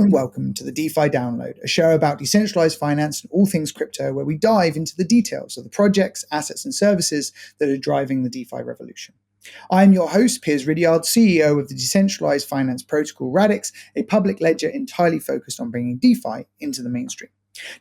and welcome to the DeFi Download, a show about decentralized finance and all things crypto, where we dive into the details of the projects, assets, and services that are driving the DeFi revolution. I'm your host, Piers Ridyard, CEO of the decentralized finance protocol Radix, a public ledger entirely focused on bringing DeFi into the mainstream.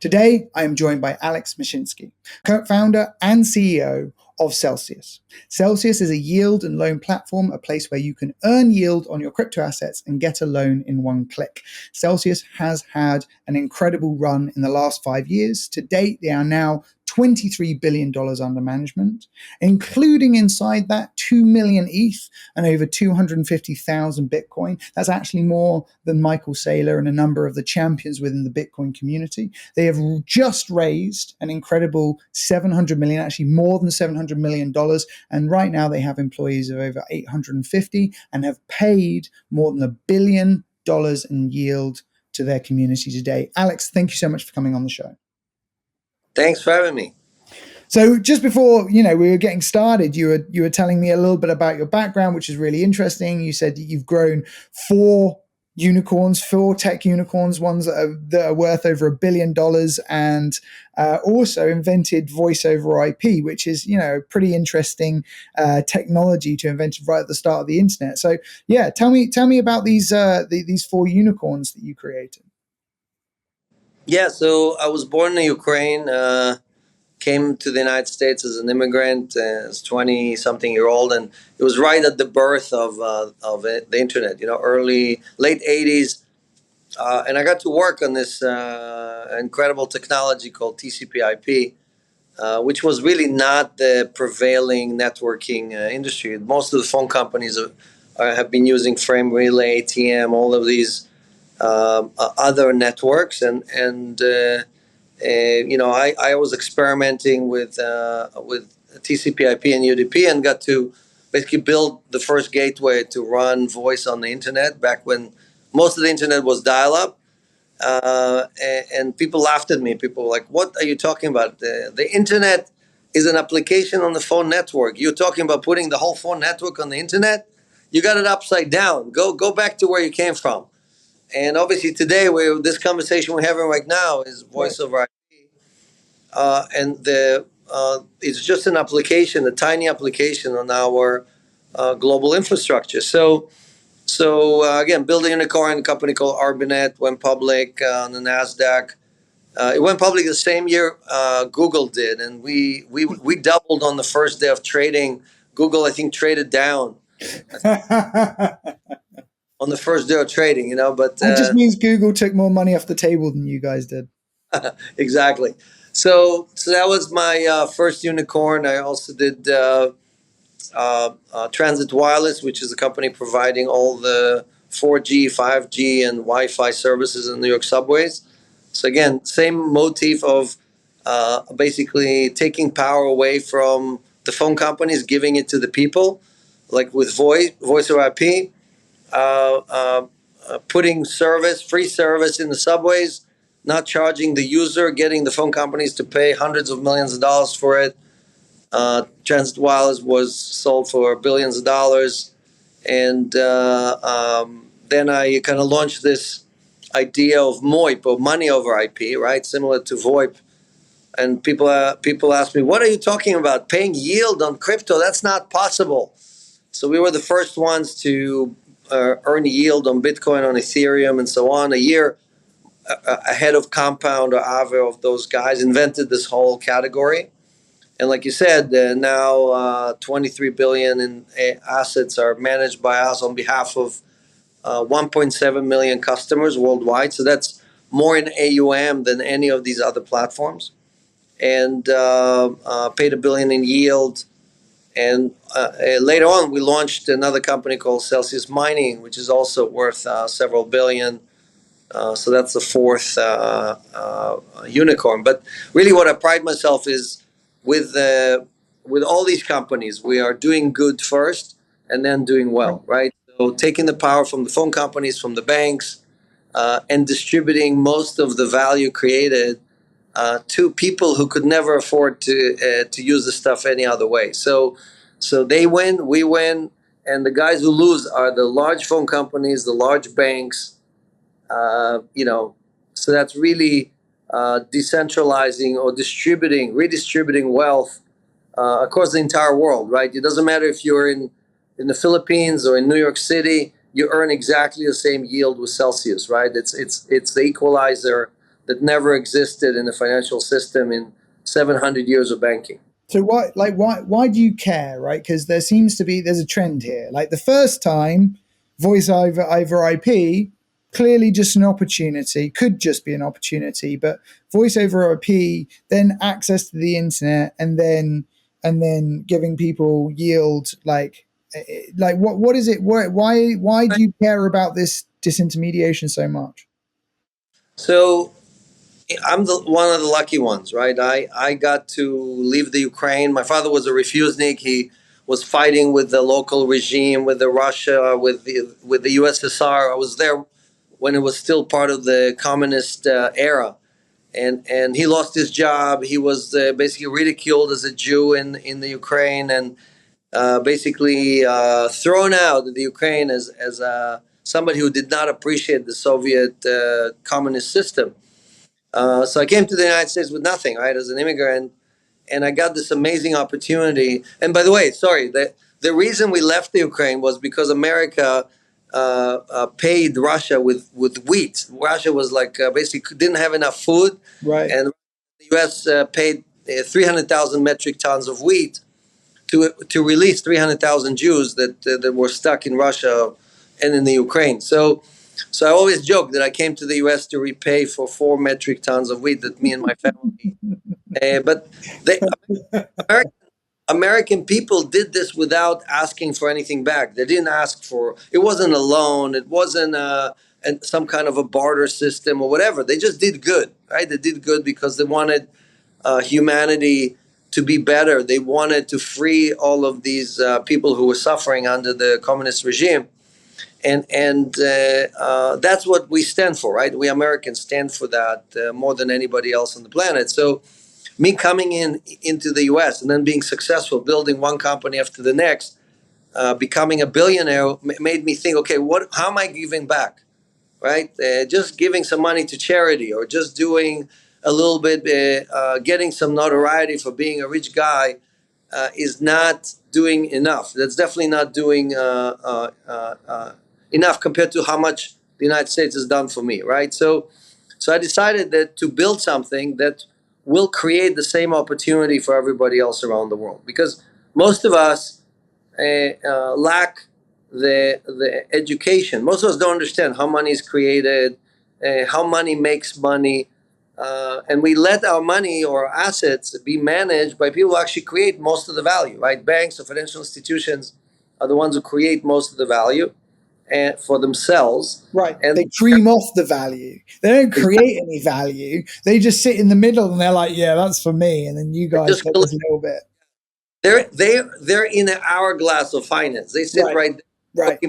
Today, I am joined by Alex Mashinsky, co-founder and CEO of Celsius. Celsius is a yield and loan platform, a place where you can earn yield on your crypto assets and get a loan in one click. Celsius has had an incredible run in the last 5 years. To date, they are now $23 billion under management, including inside that 2 million ETH and over 250,000 Bitcoin. That's actually more than Michael Saylor and a number of the champions within the Bitcoin community. They have just raised an incredible 700 million, actually more than $700 million. And right now they have employees of over 850 and have paid more than $1 billion in yield to their community today. Alex, thank you so much for coming on the show. Thanks for having me. So just before, we were getting started, you were telling me a little bit about your background, which is really interesting. You said that you've grown 4 tech unicorns, ones that are worth over $1 billion, and also invented voice over IP, which is, a pretty interesting technology to invent right at the start of the internet. So yeah, tell me about these 4 unicorns that you created. Yeah, so I was born in Ukraine, came to the United States as an immigrant, as 20-something-year-old, and it was right at the birth of the internet, late 80s, and I got to work on this incredible technology called TCP/IP, which was really not the prevailing networking industry. Most of the phone companies have been using frame relay, ATM, all of these other networks, and I was experimenting with TCP/IP and UDP, and got to basically build the first gateway to run voice on the internet back when most of the internet was dial-up, and people laughed at me. People were like, "What are you talking about? The internet is an application on the phone network. You're talking about putting the whole phone network on the internet? You got it upside down. Go back to where you came from." And obviously today, this conversation we're having right now is voice over IP, and it's just an application, a tiny application on our global infrastructure. So again, build a unicorn, company called Arbinet, went public on the Nasdaq. It went public the same year Google did, and we doubled on the first day of trading. Google, I think, traded down. On the first day of trading, but that just means Google took more money off the table than you guys did. Exactly. So that was my first unicorn. I also did Transit Wireless, which is a company providing all the 4G, 5G, and Wi-Fi services in New York subways. So again, same motif of basically taking power away from the phone companies, giving it to the people, like with voice over IP. Putting free service in the subways, not charging the user, getting the phone companies to pay hundreds of millions of dollars for it. Transit Wireless was sold for billions of dollars. And then I kind of launched this idea of MOIP, or money over IP, right? Similar to VoIP. And people ask me, what are you talking about? Paying yield on crypto? That's not possible. So we were the first ones to earn yield on Bitcoin, on Ethereum, and so on. A year ahead of Compound or Aave, of those guys, invented this whole category. And like you said, now 23 billion in assets are managed by us on behalf of 1.7 million customers worldwide. So that's more in AUM than any of these other platforms. And paid $1 billion in yield. And later on, we launched another company called Celsius Mining, which is also worth several billion. So that's the 4th unicorn. But really, what I pride myself is with all these companies, we are doing good first and then doing well, right? So taking the power from the phone companies, from the banks, and distributing most of the value created to people who could never afford to use the stuff any other way. So they win, we win, and the guys who lose are the large phone companies, the large banks, So that's really decentralizing or redistributing wealth across the entire world, right? It doesn't matter if you're in the Philippines or in New York City, you earn exactly the same yield with Celsius, right? It's the equalizer that never existed in the financial system in 700 years of banking. So why do you care, right? Because there's a trend here. Like the first time, voice over IP, clearly just an opportunity, could just be an opportunity, but voice over IP, then access to the internet, and then giving people yield, what is it? Why do you care about this disintermediation so much? So I'm one of the lucky ones, right? I got to leave the Ukraine. My father was a refusenik. He was fighting with the local regime, with the Russia, with the USSR. I was there when it was still part of the communist era, and he lost his job. He was basically ridiculed as a Jew in the Ukraine, and basically thrown out of the Ukraine as somebody who did not appreciate the Soviet communist system. So I came to the United States with nothing, right, as an immigrant, and I got this amazing opportunity. And by the way, sorry, the reason we left the Ukraine was because America paid Russia with wheat. Russia was like basically didn't have enough food, Right. and the U.S. Paid 300,000 metric tons of wheat to release 300,000 Jews that were stuck in Russia and in the Ukraine. So I always joke that I came to the U.S. to repay for 4 metric tons of wheat that me and my family. But American, American people did this without asking for anything back. They didn't ask for. It wasn't a loan. It wasn't some kind of a barter system or whatever. They just did good, right? They did good because they wanted humanity to be better. They wanted to free all of these people who were suffering under the communist regime. And that's what we stand for, right? We Americans stand for that more than anybody else on the planet. So me coming into the U.S. and then being successful, building one company after the next, becoming a billionaire made me think, okay, how am I giving back, right? Just giving some money to charity or just doing a little bit, getting some notoriety for being a rich guy is not doing enough. That's definitely not doing enough compared to how much the United States has done for me, right? So I decided that to build something that will create the same opportunity for everybody else around the world, because most of us lack the education. Most of us don't understand how money is created, how money makes money, and we let our money or assets be managed by people who actually create most of the value, right? Banks or financial institutions are the ones who create most of the value for themselves. Right. And they dream off the value. They don't create any value. They just sit in the middle and they're like, yeah, that's for me. And then you guys get this little bit. They're in an hourglass of finance. They sit right there, Right.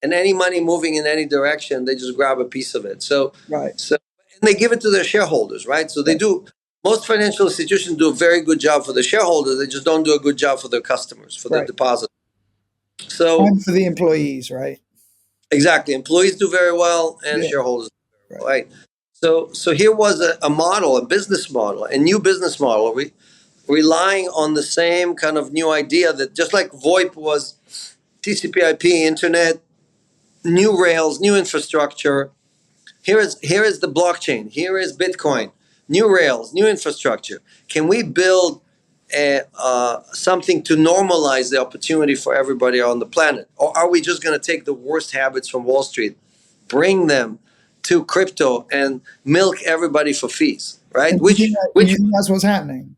and any money moving in any direction, they just grab a piece of it. So Right. And they give it to their shareholders, right? So they do. Most financial institutions do a very good job for the shareholders. They just don't do a good job for their customers, for their depositors. So and for the employees, right? Exactly, employees do very well, and shareholders do very well, right? So here was a model, a business model, a new business model, relying on the same kind of new idea that just like VoIP was TCP/IP, internet, new rails, new infrastructure. Here is the blockchain. Here is Bitcoin. New rails, new infrastructure. Can we build something to normalize the opportunity for everybody on the planet? Or are we just going to take the worst habits from Wall Street, bring them to crypto, and milk everybody for fees, right? You think that's what's happening?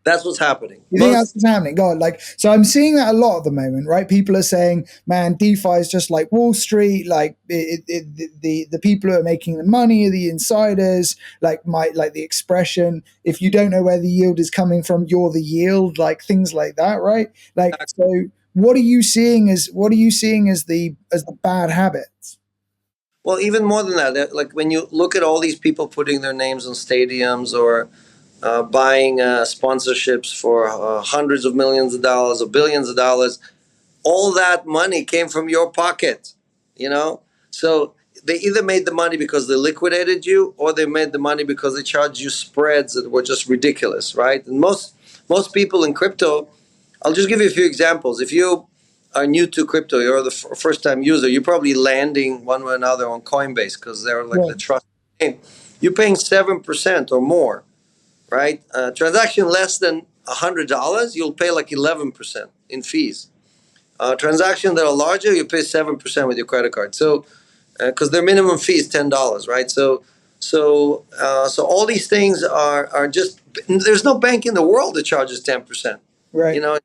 That's what's happening. You think that's what's happening? God, so I'm seeing that a lot at the moment, right? People are saying, man, DeFi is just like Wall Street. Like the people who are making the money are the insiders. Like the expression, if you don't know where the yield is coming from, you're the yield. Like things like that, right? Like, so what are you seeing as the bad habits? Well, even more than that, like when you look at all these people putting their names on stadiums or buying sponsorships for hundreds of millions of dollars or billions of dollars, all that money came from your pocket, you know? So they either made the money because they liquidated you, or they made the money because they charged you spreads that were just ridiculous, right? And most people in crypto, I'll just give you a few examples. If you are new to crypto, you're the first time user, you're probably landing one way or another on Coinbase because they're like the trust name. You're paying 7% or more, right? Transaction less than $100, you'll pay like 11% in fees. Transactions that are larger, you pay 7% with your credit card. So, because their minimum fee is $10, right? So all these things are just, there's no bank in the world that charges 10%. Right. You know,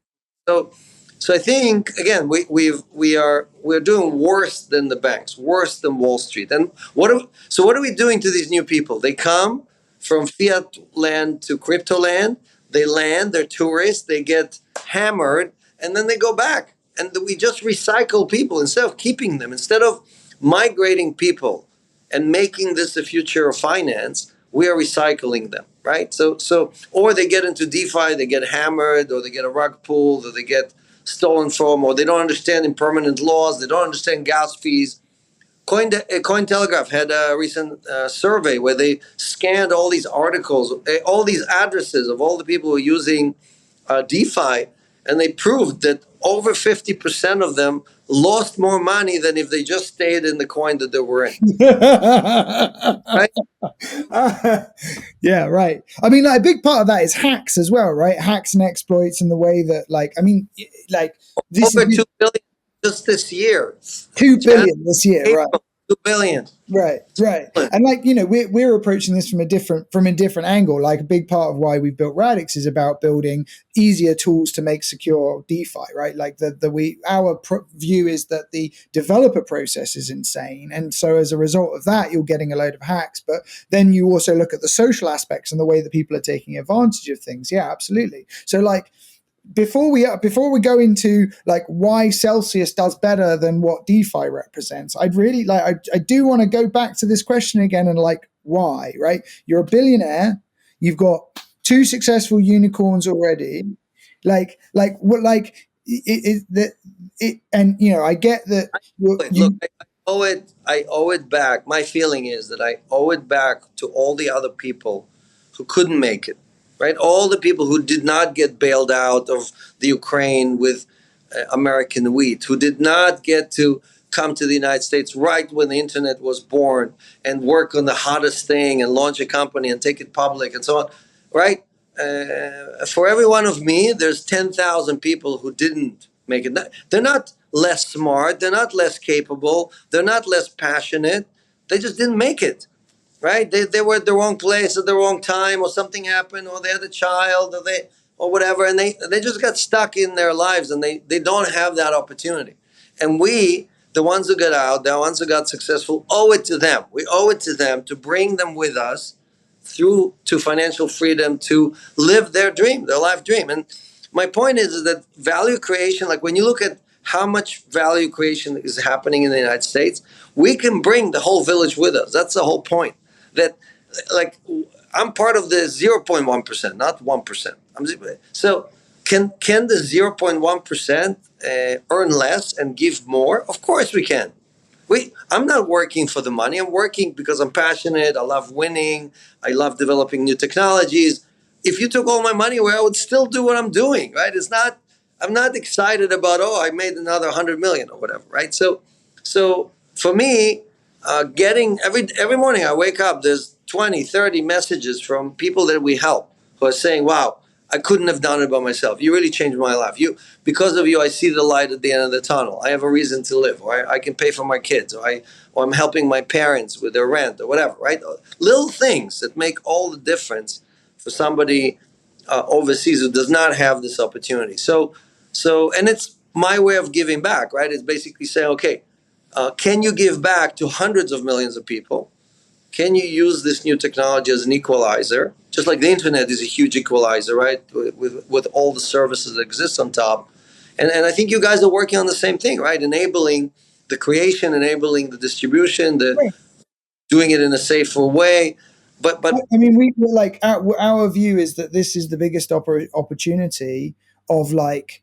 so so I think again we're doing worse than the banks, worse than Wall Street. And what are we doing to these new people? They come from fiat land to crypto land. They land, they're tourists, they get hammered, and then they go back. And we just recycle people instead of keeping them, instead of migrating people and making this the future of finance. We are recycling them, right? So or they get into DeFi, they get hammered, or they get a rug pulled, or they get stolen from, or they don't understand impermanent laws, they don't understand gas fees. Cointelegraph had a recent survey where they scanned all these articles, all these addresses of all the people who are using DeFi, and they proved that over 50% of them lost more money than if they just stayed in the coin that they were in. Right? Yeah, right. I mean, like, a big part of that is hacks as well, right? Hacks and exploits, and the way that, like, I mean, like, this Over is 2 billion just this year. 2 billion this year, right? April, 2 billion. Right. And like, we're approaching this from a different angle. Like, a big part of why we built Radix is about building easier tools to make secure DeFi, right? Like, our view is that the developer process is insane, and so as a result of that, you're getting a load of hacks. But then you also look at the social aspects and the way that people are taking advantage of things. Yeah, absolutely. So, like, before we go into like why Celsius does better than what DeFi represents, I'd really like, I do want to go back to this question again, and like, why, right? You're a billionaire, you've got 2 successful unicorns already, what, like, and I get that Look, I owe it back. My feeling is that I owe it back to all the other people who couldn't make it, right? All the people who did not get bailed out of the Ukraine with American wheat, who did not get to come to the United States right when the internet was born and work on the hottest thing and launch a company and take it public and so on, right? For every one of me, there's 10,000 people who didn't make it. They're not less smart, they're not less capable, they're not less passionate. They just didn't make it, right? They were at the wrong place at the wrong time, or something happened, or they had a child, or whatever, and they just got stuck in their lives, and they don't have that opportunity. And we, the ones who got out, the ones who got successful, owe it to them. We owe it to them to bring them with us through to financial freedom, to live their dream, their life dream. And my point is that value creation, like when you look at how much value creation is happening in the United States, we can bring the whole village with us. That's the whole point. That, like, I'm part of the 0.1%, not 1%. So can the 0.1% earn less and give more? Of course we can. I'm not working for the money. I'm working because I'm passionate. I love winning. I love developing new technologies. If you took all my money away, I would still do what I'm doing, right? I'm not excited about, oh, I made another 100 million or whatever, right? So for me, getting every morning I wake up, there's 20, 30 messages from people that we help who are saying, wow, I couldn't have done it by myself. You really changed my life. Because of you, I see the light at the end of the tunnel. I have a reason to live, or I can pay for my kids, or I'm helping my parents with their rent, or whatever, right? Little things that make all the difference for somebody overseas who does not have this opportunity. And it's my way of giving back, right? It's basically saying, okay, can you give back to hundreds of millions of people? Can you use this new technology as an equalizer? Just like the internet is a huge equalizer, right? With all the services that exist on top. And I think you guys are working on the same thing, right? Enabling the creation, enabling the distribution, doing it in a safer way. But I mean, we like, our view is that this is the biggest opportunity of, like,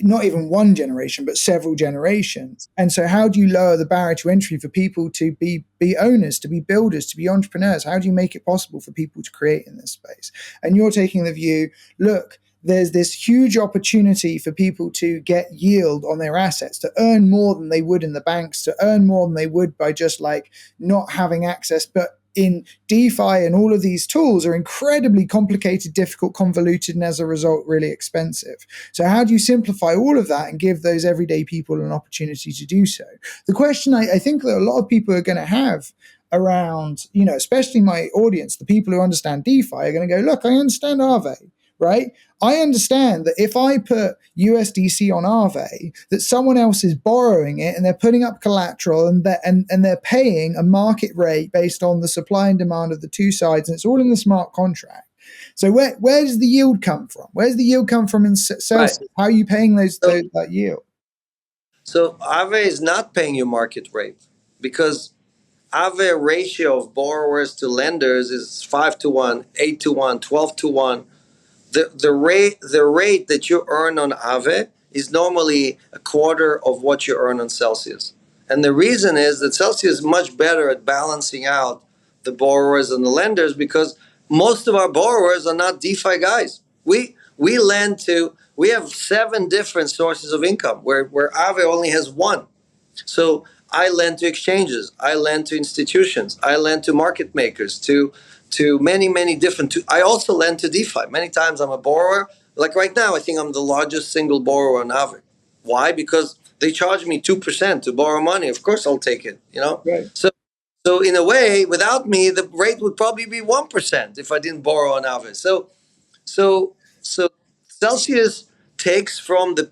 not even one generation, but several generations. And so how do you lower the barrier to entry for people to be owners, to be builders, to be entrepreneurs? How do you make it possible for people to create in this space? And you're taking the view, look, there's this huge opportunity for people to get yield on their assets, to earn more than they would in the banks, to earn more than they would by just like not having access. But in DeFi and all of these tools are incredibly complicated, difficult, convoluted, and as a result, really expensive. So how do you simplify all of that and give those everyday people an opportunity to do so? The question I think that a lot of people are going to have around, especially my audience, the people who understand DeFi are going to go, look, I understand Aave, right? I understand that if I put USDC on Aave, that someone else is borrowing it and they're putting up collateral and they're paying a market rate based on the supply and demand of the two sides, and it's all in the smart contract. So where does the yield come from? Where's the yield come from in Celsius? Right. How are you paying that yield? So Aave is not paying you market rate because Aave ratio of borrowers to lenders is 5-1, 8-1, 12-1. The rate that you earn on Aave is normally a quarter of what you earn on Celsius. And the reason is that Celsius is much better at balancing out the borrowers and the lenders because most of our borrowers are not DeFi guys. We have 7 different sources of income where Aave only has 1. So I lend to exchanges, I lend to institutions, I lend to market makers, to many different. I also lend to DeFi. Many times I'm a borrower. Like right now, I think I'm the largest single borrower on Aave. Why? Because they charge me 2% to borrow money. Of course, I'll take it. Right. So in a way, without me, the rate would probably be 1% if I didn't borrow on Aave. So Celsius takes from the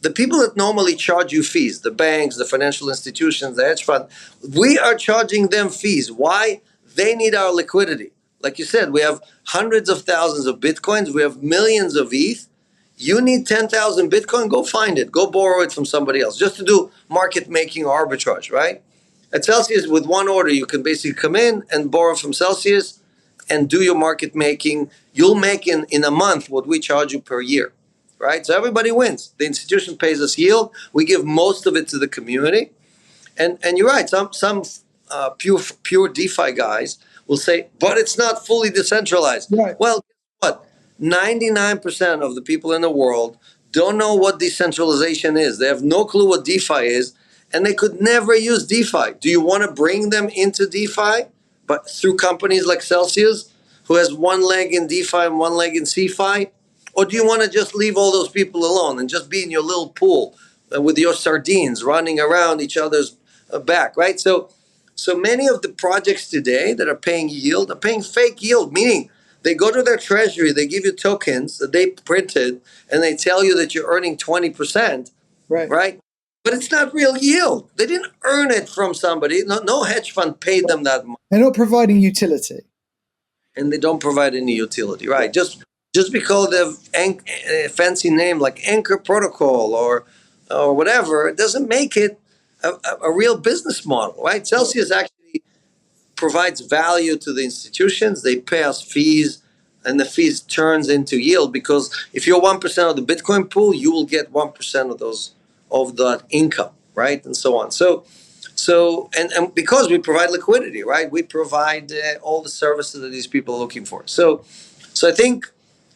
people that normally charge you fees, the banks, the financial institutions, the hedge fund. We are charging them fees. Why? They need our liquidity. Like you said, we have hundreds of thousands of Bitcoins. We have millions of ETH. You need 10,000 Bitcoin, go find it. Go borrow it from somebody else just to do market making or arbitrage, right? At Celsius, with one order, you can basically come in and borrow from Celsius and do your market making. You'll make in a month what we charge you per year, right? So everybody wins. The institution pays us yield. We give most of it to the community. And you're right, some pure DeFi guys will say, but it's not fully decentralized. Right. Well, guess what? 99% of the people in the world don't know what decentralization is. They have no clue what DeFi is, and they could never use DeFi. Do you want to bring them into DeFi? But through companies like Celsius, who has one leg in DeFi and one leg in CeFi? Or do you want to just leave all those people alone and just be in your little pool with your sardines running around each other's back, right? So many of the projects today that are paying yield are paying fake yield, meaning they go to their treasury, they give you tokens that they printed, and they tell you that you're earning 20%, right? But it's not real yield. They didn't earn it from somebody. No hedge fund paid them that much. They're not providing utility. And they don't provide any utility, right? Just because they have a fancy name like Anchor Protocol or whatever, it doesn't make it a real business model, right? Celsius actually provides value to the institutions. They pay us fees, and the fees turns into yield because if you're 1% of the Bitcoin pool, you will get 1% of that income, right? And so on. So and because we provide liquidity, right? We provide all the services that these people are looking for. So I think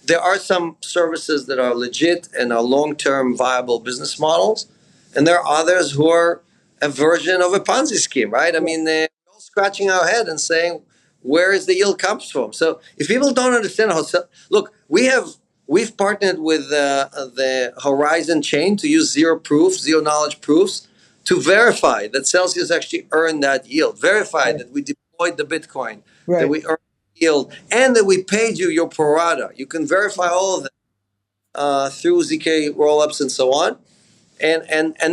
there are some services that are legit and are long-term viable business models, and there are others who are a version of a Ponzi scheme, right? I mean, they're all scratching our head and saying, where is the yield comes from? So if people don't understand look, we've partnered with the Horizon chain to use zero knowledge proofs to verify that Celsius actually earned that yield, verify that we deployed the Bitcoin, that we earned yield, and that we paid you your pro rata. You can verify all of that through ZK rollups and so on. And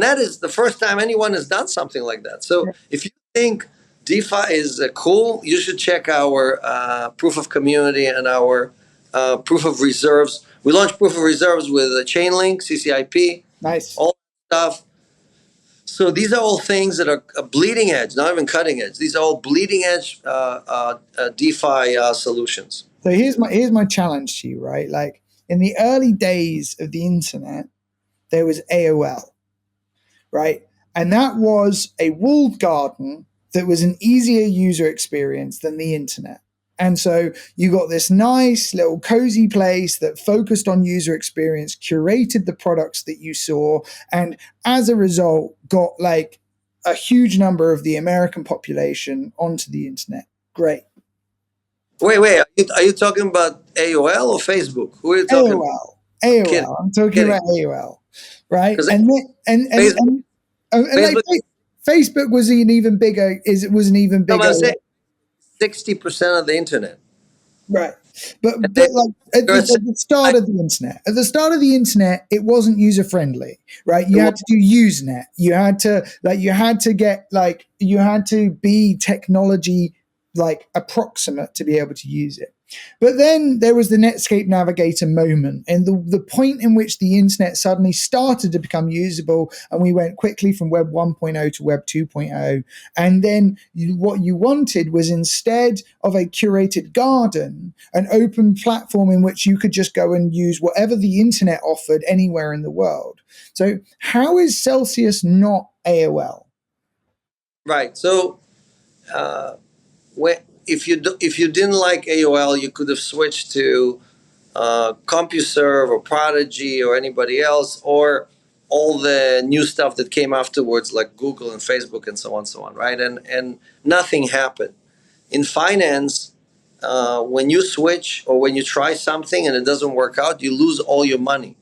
that is the first time anyone has done something like that. So if you think DeFi is cool, you should check our proof of community and our proof of reserves. We launched proof of reserves with Chainlink, CCIP, nice, all that stuff. So these are all things that are bleeding edge, not even cutting edge. These are all bleeding edge DeFi solutions. So here's my challenge to you, right? Like in the early days of the internet, there was AOL, right? And that was a walled garden that was an easier user experience than the internet. And so you got this nice little cozy place that focused on user experience, curated the products that you saw, and as a result, got like a huge number of the American population onto the internet. Great. Wait. Are you talking about AOL or Facebook? Who are you talking about? AOL. AOL. Kidding. I'm talking Kidding. about AOL, right? Because And like Facebook, Facebook was an even bigger. It was an even I'm bigger. saying 60% of the internet. Right. But And like at the start of the internet, it wasn't user friendly, right? You had to do Usenet. You had to be technology like approximate to be able to use it. But then there was the Netscape Navigator moment, and the point in which the internet suddenly started to become usable, and we went quickly from Web 1.0 to Web 2.0. And then what you wanted was, instead of a curated garden, an open platform in which you could just go and use whatever the internet offered anywhere in the world. So how is Celsius not AOL? Right. So if you didn't like AOL, you could have switched to CompuServe or Prodigy or anybody else, or all the new stuff that came afterwards, like Google and Facebook and so on, right? And nothing happened. In finance, when you switch or when you try something and it doesn't work out, you lose all your money.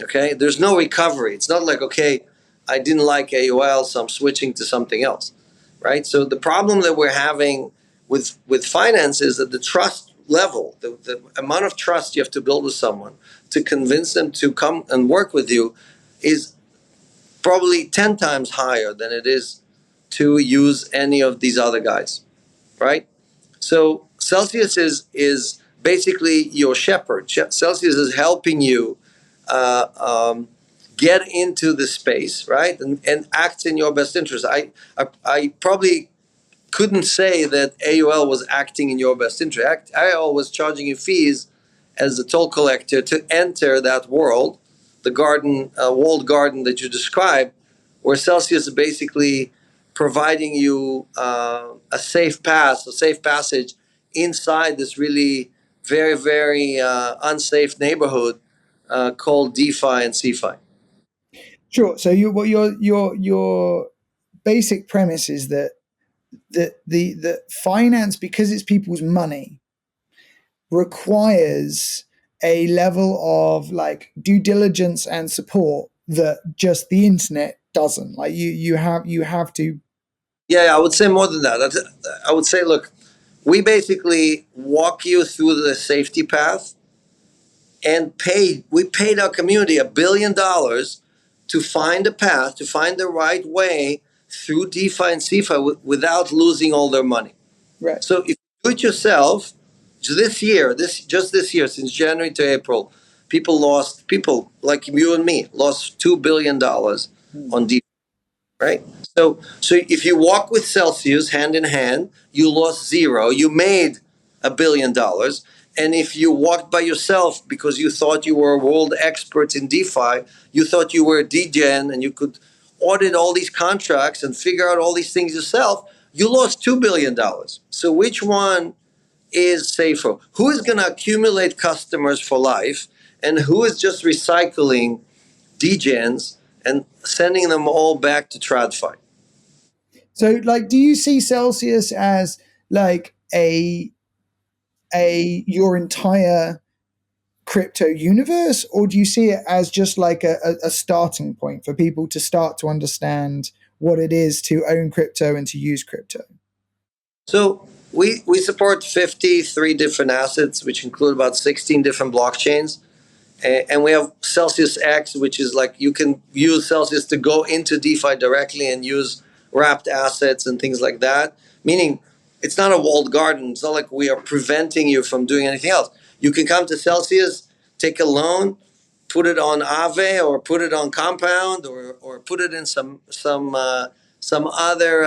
Okay, there's no recovery. It's not like, okay, I didn't like AOL, so I'm switching to something else, right? So the problem that we're having with finance is that the trust level, the amount of trust you have to build with someone to convince them to come and work with you, is probably 10 times higher than it is to use any of these other guys, right? So Celsius is basically your shepherd. Celsius is helping you uh, um, get into the space, right, and acts in your best interest. I probably couldn't say that AOL was acting in your best interest. AOL was charging you fees as a toll collector to enter that world, the garden, walled garden that you described, where Celsius is basically providing you a safe passage inside this really very, very unsafe neighborhood called DeFi and CeFi. Sure. So your basic premise is that the finance, because it's people's money, requires a level of like due diligence and support that just the internet doesn't. Like you have to. Yeah, I would say more than that. I would say, look, we basically walk you through the safety path, and we paid our community $1 billion to find a path, to find the right way through DeFi and CeFi without losing all their money. Right. So if you do it yourself, this year, since January to April, people like you and me lost $2 billion on DeFi, right? So if you walk with Celsius hand in hand, you lost zero. You made $1 billion. And if you walked by yourself because you thought you were world experts in DeFi, you thought you were a degen and you could audit all these contracts and figure out all these things yourself, you lost $2 billion. So which one is safer? Who is going to accumulate customers for life, and who is just recycling degens and sending them all back to TradFi? So like, do you see Celsius as like your entire crypto universe, or do you see it as just like a starting point for people to start to understand what it is to own crypto and to use crypto? So we support 53 different assets, which include about 16 different blockchains. And we have CelsiusX, which is like you can use Celsius to go into DeFi directly and use wrapped assets and things like that. Meaning, it's not a walled garden. It's not like we are preventing you from doing anything else. You can come to Celsius, take a loan, put it on Aave or put it on Compound or put it in some other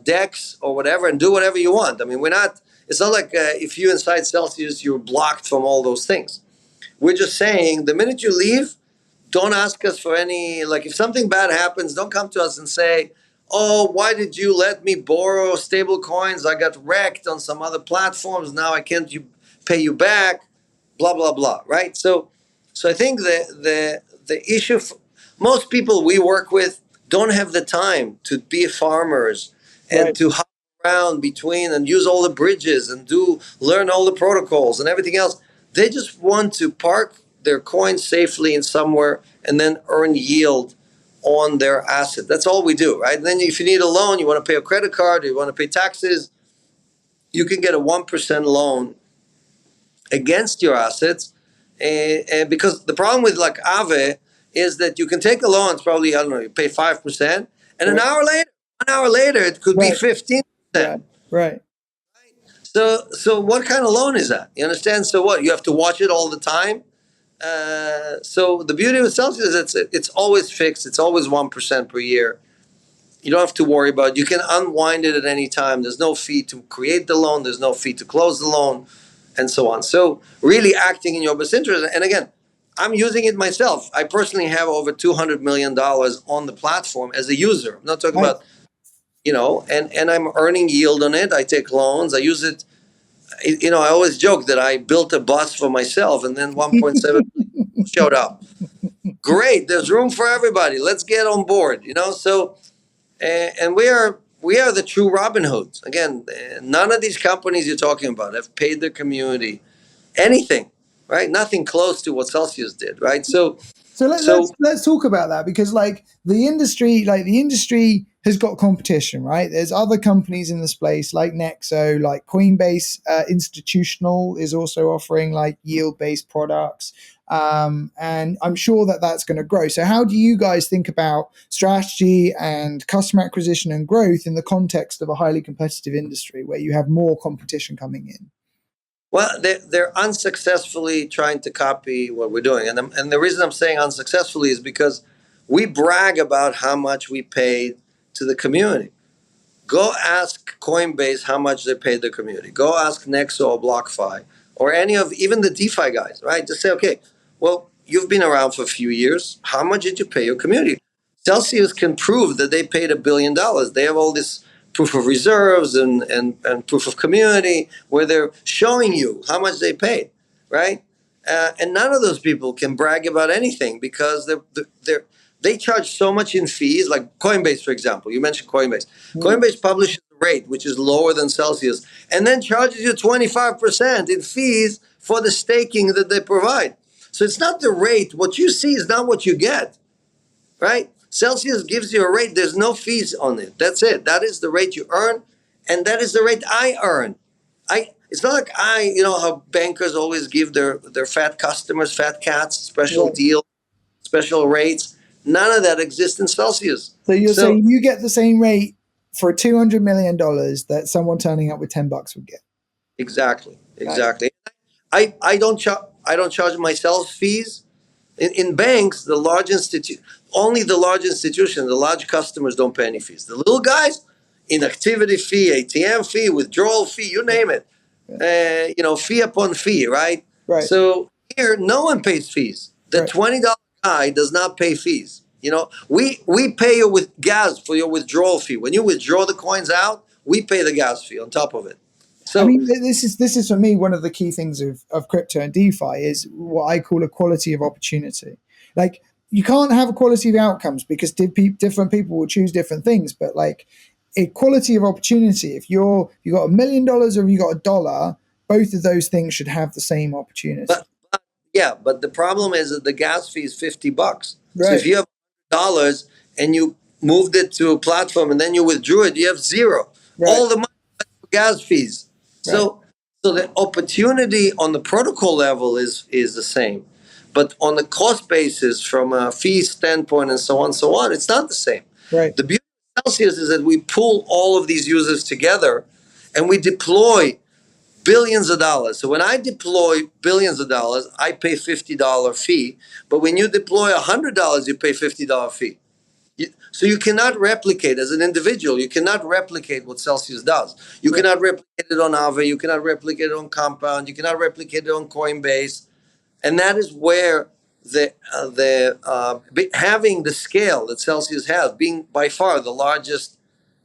DEX or whatever, and do whatever you want. I mean, we're not. It's not like if you inside Celsius, you're blocked from all those things. We're just saying the minute you leave, don't ask us for any, like, if something bad happens, don't come to us and say, oh, why did you let me borrow stable coins? I got wrecked on some other platforms. Now I can't pay you back, blah, blah, blah, right? So I think the issue, most people we work with don't have the time to be farmers and Right. to hop around between and use all the bridges and learn all the protocols and everything else. They just want to park their coins safely in somewhere and then earn yield on their asset. That's all we do, right? And then if you need a loan, you want to pay a credit card, you want to pay taxes, you can get a 1% loan against your assets. And because the problem with like Aave is that you can take a loan, it's probably, I don't know, you pay 5%, and Right. an hour later, it could be Right. 15%. Right. So what kind of loan is that? You understand? So what? You have to watch it all the time. So the beauty of Celsius is it's always fixed. It's always 1% per year. You don't have to worry about it. You can unwind it at any time. There's no fee to create the loan. There's no fee to close the loan, and so on. So really acting in your best interest. And again, I'm using it myself. I personally have over $200 million on the platform as a user. I'm not talking Right. about, and I'm earning yield on it. I take loans. I use it. I always joke that I built a bus for myself, and then 1.7 million showed up. Great, there's room for everybody. Let's get on board. So and we are the true Robin Hoods. Again, none of these companies you're talking about have paid their community anything, right? Nothing close to what Celsius did, right? So So so let's talk about that, because the industry has got competition, right? There's other companies in the space like Nexo, like Coinbase Institutional is also offering like yield based products, and I'm sure that that's going to grow. So how do you guys think about strategy and customer acquisition and growth in the context of a highly competitive industry where you have more competition coming in? well, they're unsuccessfully trying to copy what we're doing, and the reason I'm saying unsuccessfully is because we brag about how much we paid to the community. Go ask Coinbase how much they paid the community. Go ask Nexo or BlockFi or any of even the DeFi guys, right? Just say, okay, well, you've been around for a few years. How much did you pay your community? Celsius can prove that they paid $1 billion. They have all this proof of reserves and proof of community where they're showing you how much they paid, right? And none of those people can brag about anything because they charge so much in fees. Like Coinbase, for example, you mentioned Coinbase. Coinbase publishes a rate which is lower than Celsius, and then charges you 25% in fees for the staking that they provide. So it's not the rate. What you see is not what you get, right? Celsius gives you a rate. There's no fees on it. That's it. That is the rate you earn, and that is the rate I earn. It's not like how bankers always give their fat customers, fat cats, special Right. deals, special rates. None of that exists in Celsius. So you're So saying you get the same rate for $200 million that someone turning up with $10 would get. exactly, Right. exactly. I don't charge myself fees. In banks, only the large institutions, the large customers don't pay any fees. The little guys, inactivity fee, ATM fee, withdrawal fee, you name it. Fee upon fee, right? Right. So here, no one pays fees. The Right. $20 guy does not pay fees. We pay you with gas for your withdrawal fee. When you withdraw the coins out, we pay the gas fee on top of it. I So mean, this is for me one of the key things of crypto and DeFi is what I call a quality of opportunity. Like you can't have a quality of outcomes because different people will choose different things, but like equality of opportunity. If you got $1 million or you got $1, both of those things should have the same opportunity. but the problem is that the gas fee is $50. So if Right. you have dollars and you moved it to a platform and then you withdrew it, you have zero. Right. All the money for gas fees. Right. So the opportunity on the protocol level is the same, but on the cost basis, from a fee standpoint and so on, it's not the same. Right. The beauty of Celsius is that we pull all of these users together and we deploy billions of dollars. So when I deploy billions of dollars, I pay $50 fee. But when you deploy $100, you pay $50 fee. So you cannot replicate as an individual. You cannot replicate what Celsius does. You Right. cannot replicate it on Aave. You cannot replicate it on Compound. You cannot replicate it on Coinbase. And that is where having the scale that Celsius has, being by far the largest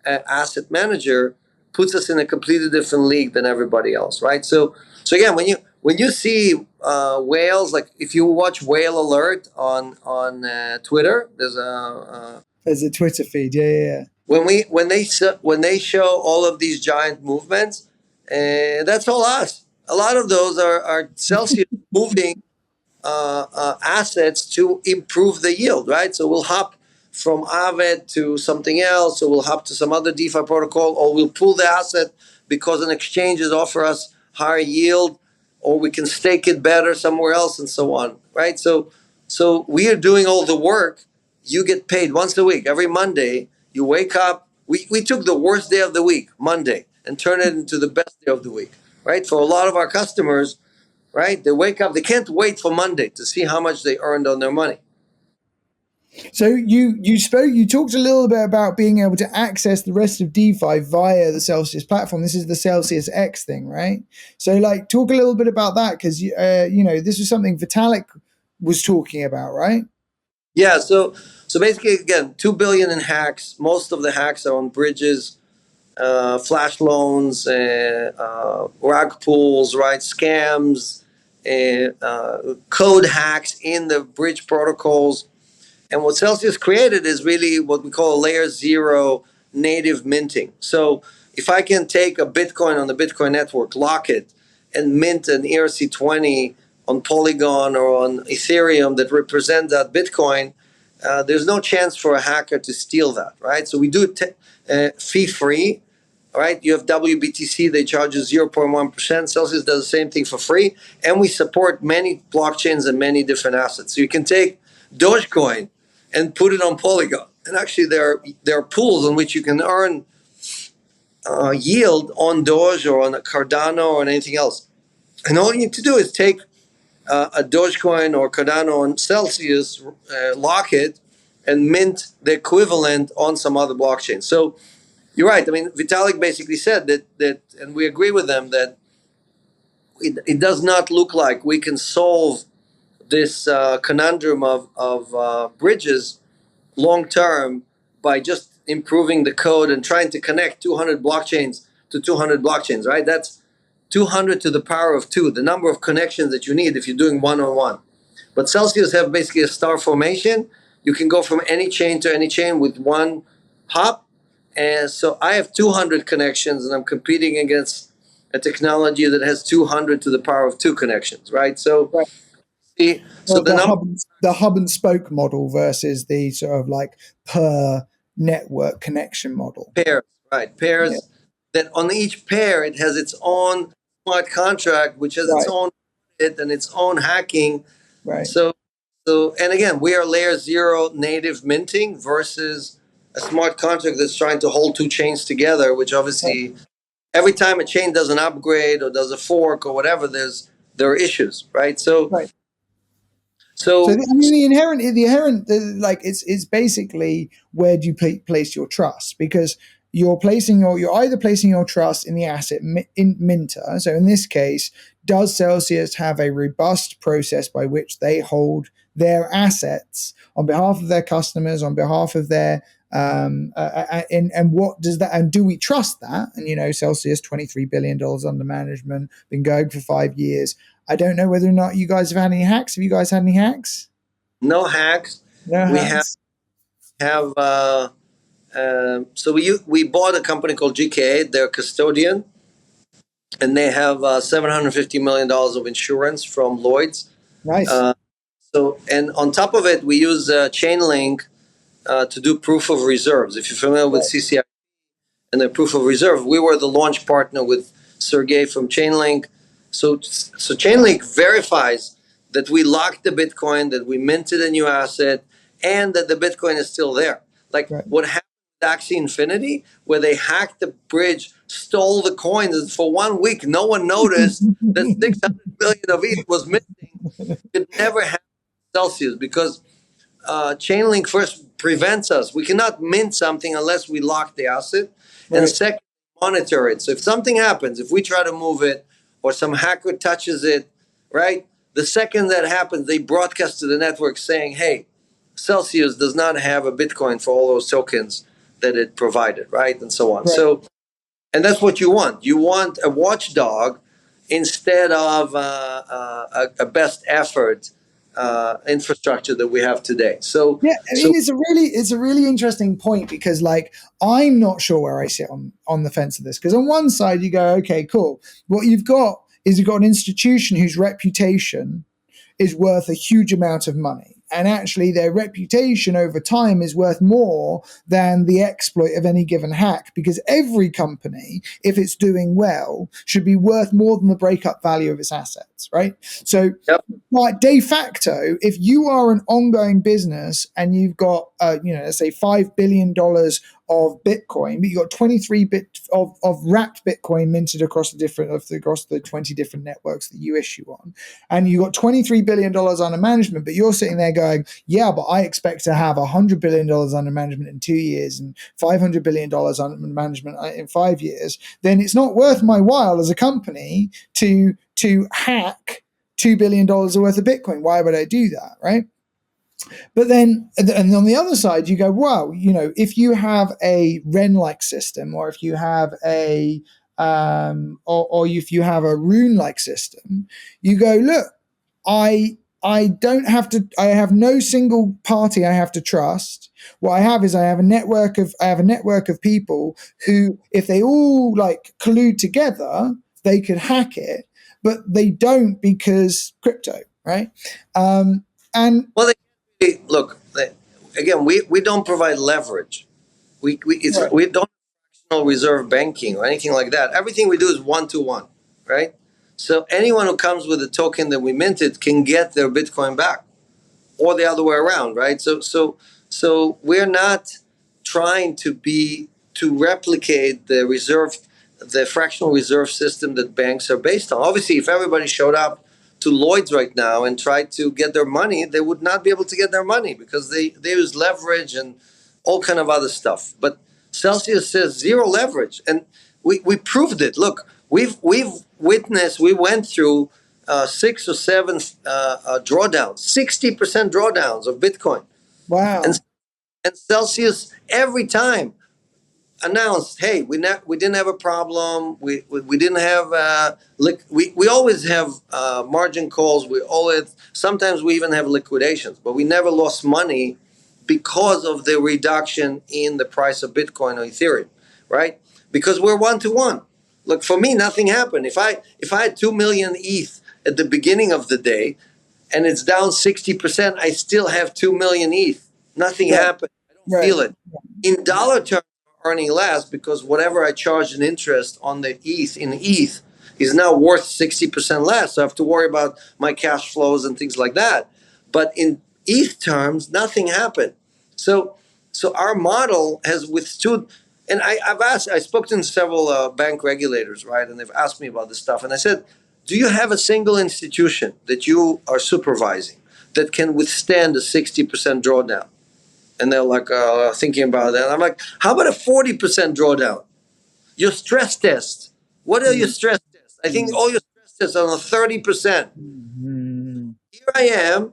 asset manager, puts us in a completely different league than everybody else, right? So again, when you see whales, like if you watch Whale Alert on Twitter, there's a Twitter feed. Yeah. when they show all of these giant movements, that's all us. A lot of those are Celsius moving assets to improve the yield, right? So we'll hop from Aave to something else, or we'll hop to some other DeFi protocol, or we'll pull the asset because an exchanges offer us higher yield, or we can stake it better somewhere else, and so on, right? So we are doing all the work. You get paid once a week, every Monday. You wake up. We took the worst day of the week, Monday, and turn it into the best day of the week, right? For a lot of our customers, right? They wake up, they can't wait for Monday to see how much they earned on their money. So you talked a little bit about being able to access the rest of DeFi via the Celsius platform. This is the CelsiusX thing, right? So like talk a little bit about that, because this was something Vitalik was talking about, right? Yeah, so basically, again, 2 billion in hacks. Most of the hacks are on bridges, flash loans, rug pulls, right? Scams, code hacks in the bridge protocols. And what Celsius created is really what we call layer zero native minting. So if I can take a Bitcoin on the Bitcoin network, lock it, and mint an ERC20 on Polygon or on Ethereum that represent that Bitcoin, there's no chance for a hacker to steal that, right? So we do it fee-free. All right, you have WBTC, they charge you 0.1%. Celsius does the same thing for free. And we support many blockchains and many different assets. So you can take Dogecoin and put it on Polygon. And actually, there are pools on which you can earn yield on Doge or on a Cardano or on anything else. And all you need to do is take a Dogecoin or Cardano on Celsius, lock it, and mint the equivalent on some other blockchain. So you're right. I mean, Vitalik basically said that, and we agree with them, that it does not look like we can solve this conundrum of bridges long term by just improving the code and trying to connect 200 blockchains to 200 blockchains, right? That's 200 to the power of 2, the number of connections that you need if you're doing one-on-one. But Celsius have basically a star formation. You can go from any chain to any chain with one hop. And so I have 200 connections, and I'm competing against a technology that has 200 to the power of 2 connections, right? So, Right. So the hub and spoke model versus the sort of like per network connection model. Pairs, right? Pairs that on each pair it has its own smart contract, which has its own it and its own hacking. Right. So and again, we are layer zero native minting versus a smart contract that's trying to hold 2 chains together, which obviously every time a chain does an upgrade or does a fork or whatever, there are issues, right? So I mean, the inherent, like it's basically where do you place your trust, because you're either placing your trust in the asset minter. So in this case, does Celsius have a robust process by which they hold their assets on behalf of their customers, on behalf of their and what does that, and do we trust that? And Celsius, $23 billion under management, been going for 5 years. I don't know whether or not you guys have had any hacks. Have you guys had any hacks? No hacks. No we hacks. So we bought a company called GK8. They're a custodian, and they have $750 million of insurance from Lloyd's. Nice. And on top of it, we use Chainlink to do proof of reserves. If you're familiar with CCI and the proof of reserve, we were the launch partner with Sergey from Chainlink. So Chainlink verifies that we locked the Bitcoin, that we minted a new asset, and that the Bitcoin is still there. Like what happened with Axie Infinity, where they hacked the bridge, stole the coins for 1 week. No one noticed that 600 billion of ETH was missing. It never happened with Celsius because Chainlink first prevents us. We cannot mint something unless we lock the asset. And second, monitor it. So if something happens, if we try to move it or some hacker touches it, right, The second that happens, they broadcast to the network saying, hey, Celsius does not have a Bitcoin for all those tokens that it provided, right? And so on. Right. So, and that's what you want. You want a watchdog instead of a best effort infrastructure that we have today. So yeah, I mean, it's a really interesting point, because like I'm not sure where I sit on the fence of this, because on one side you go, okay, cool. What you've got is an institution whose reputation is worth a huge amount of money. And actually, their reputation over time is worth more than the exploit of any given hack, because every company, if it's doing well, should be worth more than the breakup value of its assets, right? So, yep. like de facto, if you are an ongoing business and you've got, let's say $5 billion of Bitcoin, but you've got 23 bit of wrapped Bitcoin minted across the 20 different networks that you issue on, and you've got $23 billion under management, but you're sitting there going, yeah, but I expect to have $100 billion under management in 2 years and $500 billion under management in 5 years, then it's not worth my while as a company to hack $2 billion worth of Bitcoin. Why would I do that, right? But then, and on the other side, you go, wow, if you have a Wren-like system, or if you have a or if you have a Rune-like system, you go, look, I don't have to. I have no single party I have to trust. What I have is I have a network of people who, if they all like collude together, they could hack it, but they don't, because crypto, right? And well, look, again, we don't provide leverage. We don't reserve banking or anything like that. Everything we do is 1-to-1, right? So anyone who comes with a token that we minted can get their Bitcoin back, or the other way around, right? So we're not trying to replicate the fractional reserve system that banks are based on. Obviously, if everybody showed up to Lloyd's right now and tried to get their money, they would not be able to get their money, because they use leverage and all kind of other stuff. But Celsius says zero leverage, and we proved it. Look, we went through 6 or 7 drawdowns, 60% drawdowns of Bitcoin. wow. And Celsius every time announced, hey, we didn't have a problem. We didn't have we always have margin calls. Sometimes we even have liquidations, but we never lost money because of the reduction in the price of Bitcoin or Ethereum, right? Because we're 1-to-1. Look, for me, nothing happened. If I had 2 million ETH at the beginning of the day and it's down 60%, I still have 2 million ETH. Nothing happened. I don't feel it. In dollar terms, I'm earning less, because whatever I charged in interest on the ETH is now worth 60% less. So I have to worry about my cash flows and things like that. But in ETH terms, nothing happened. So our model has withstood. And I spoke to several bank regulators, right? And they've asked me about this stuff. And I said, do you have a single institution that you are supervising that can withstand a 60% drawdown? And they're like thinking about that. And I'm like, how about a 40% drawdown? Your stress test. What are your stress tests? I think all your stress tests are on 30%. Here I am,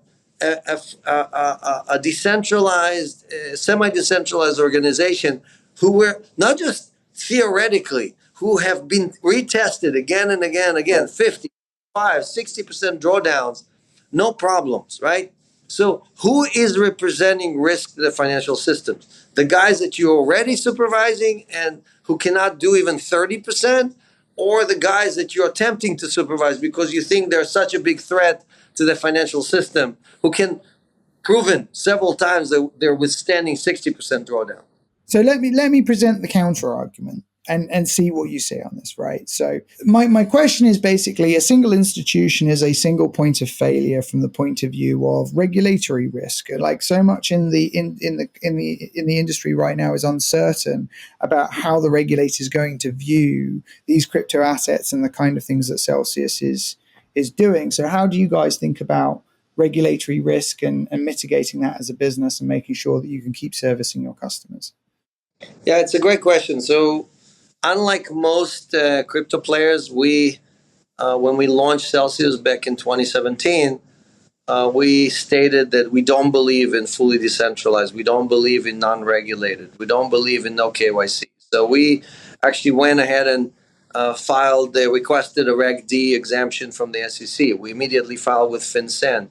a decentralized, semi-decentralized organization who were not just theoretically, who have been retested again and again, 50, 60% drawdowns, no problems, right? So who is representing risk to the financial systems? The guys that you're already supervising and who cannot do even 30%, or the guys that you're attempting to supervise because you think they're such a big threat to the financial system, who can proven several times that they're withstanding 60% drawdown. So let me present the counter argument and see what you say on this, right? So my question is basically, a single institution is a single point of failure from the point of view of regulatory risk. Like, so much in the industry right now is uncertain about how the regulator is going to view these crypto assets and the kind of things that Celsius is doing. So how do you guys think about regulatory risk and mitigating that as a business and making sure that you can keep servicing your customers? Yeah, it's a great question. So unlike most crypto players, we when we launched Celsius back in 2017, we stated that we don't believe in fully decentralized. We don't believe in non-regulated. We don't believe in no KYC. So we actually went ahead and requested a Reg D exemption from the SEC. We immediately filed with FinCEN.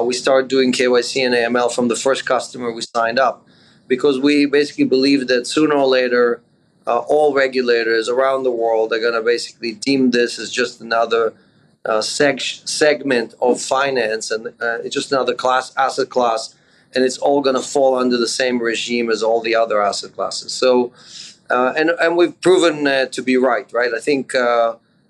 We started doing KYC and AML from the first customer we signed up, because we basically believe that sooner or later, all regulators around the world are going to basically deem this as just another segment of finance, and it's just another asset class, and it's all going to fall under the same regime as all the other asset classes. So, and we've proven to be right. I think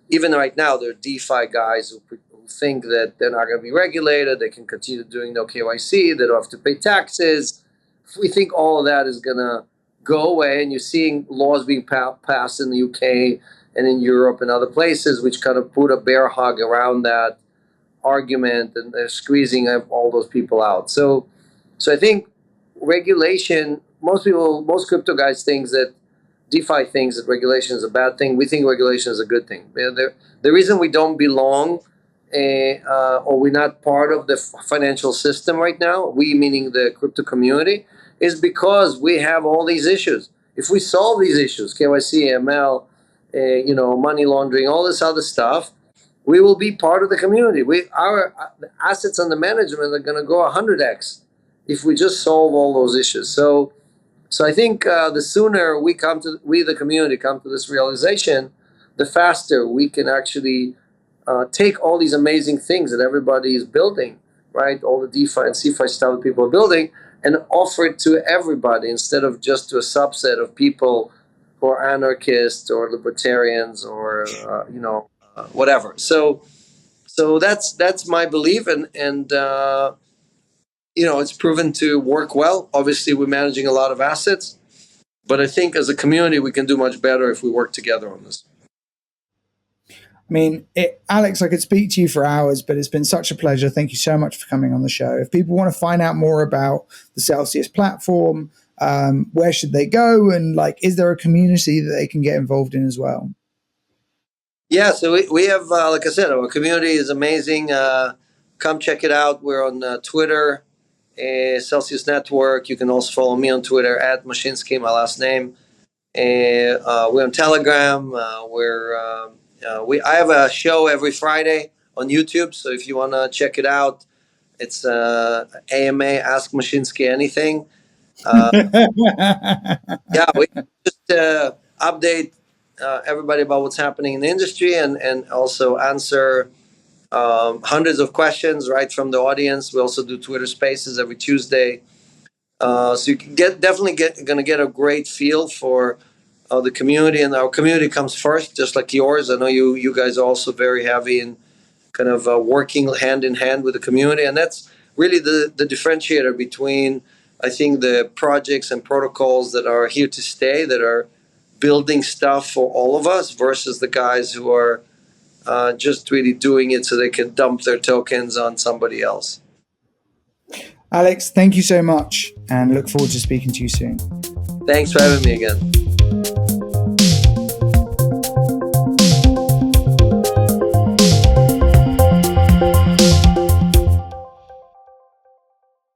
even right now there are DeFi guys who think that they're not going to be regulated, they can continue doing no KYC, they don't have to pay taxes. We think all of that is going to go away, and you're seeing laws being passed in the UK and in Europe and other places, which kind of put a bear hug around that argument, and they're squeezing all those people out. So I think regulation, most crypto guys think that DeFi thinks that regulation is a bad thing. We think regulation is a good thing. The reason we don't belong or we're not part of the financial system right now, we meaning the crypto community, is because we have all these issues. If we solve these issues, KYC, AML, money laundering, all this other stuff, we will be part of the community. Our assets under management are going to go 100x if we just solve all those issues. So I think the sooner we the community come to this realization, the faster we can actually take all these amazing things that everybody is building, right? All the DeFi and CeFi stuff that people are building, and offer it to everybody instead of just to a subset of people who are anarchists or libertarians or whatever. So that's my belief, and it's proven to work well. Obviously, we're managing a lot of assets, but I think as a community we can do much better if we work together on this. I mean, Alex, I could speak to you for hours, but it's been such a pleasure. Thank you so much for coming on the show. If people want to find out more about the Celsius platform, where should they go? And is there a community that they can get involved in as well? Yeah, so we have, like I said, our community is amazing. Come check it out. We're on Twitter, Celsius Network. You can also follow me on Twitter at Mashinsky, my last name. We're on Telegram. I have a show every Friday on YouTube, so if you want to check it out, it's AMA Ask Mashinsky Anything. Yeah, we just update everybody about what's happening in the industry, and also answer hundreds of questions right from the audience. We also do Twitter Spaces every Tuesday, so you can definitely going to get a great feel for the community, and our community comes first, just like yours. I know you guys are also very heavy in kind of working hand in hand with the community, and that's really the differentiator between, I think, the projects and protocols that are here to stay, that are building stuff for all of us, versus the guys who are just really doing it so they can dump their tokens on somebody else. Alex, thank you so much, and look forward to speaking to you soon. Thanks for having me again.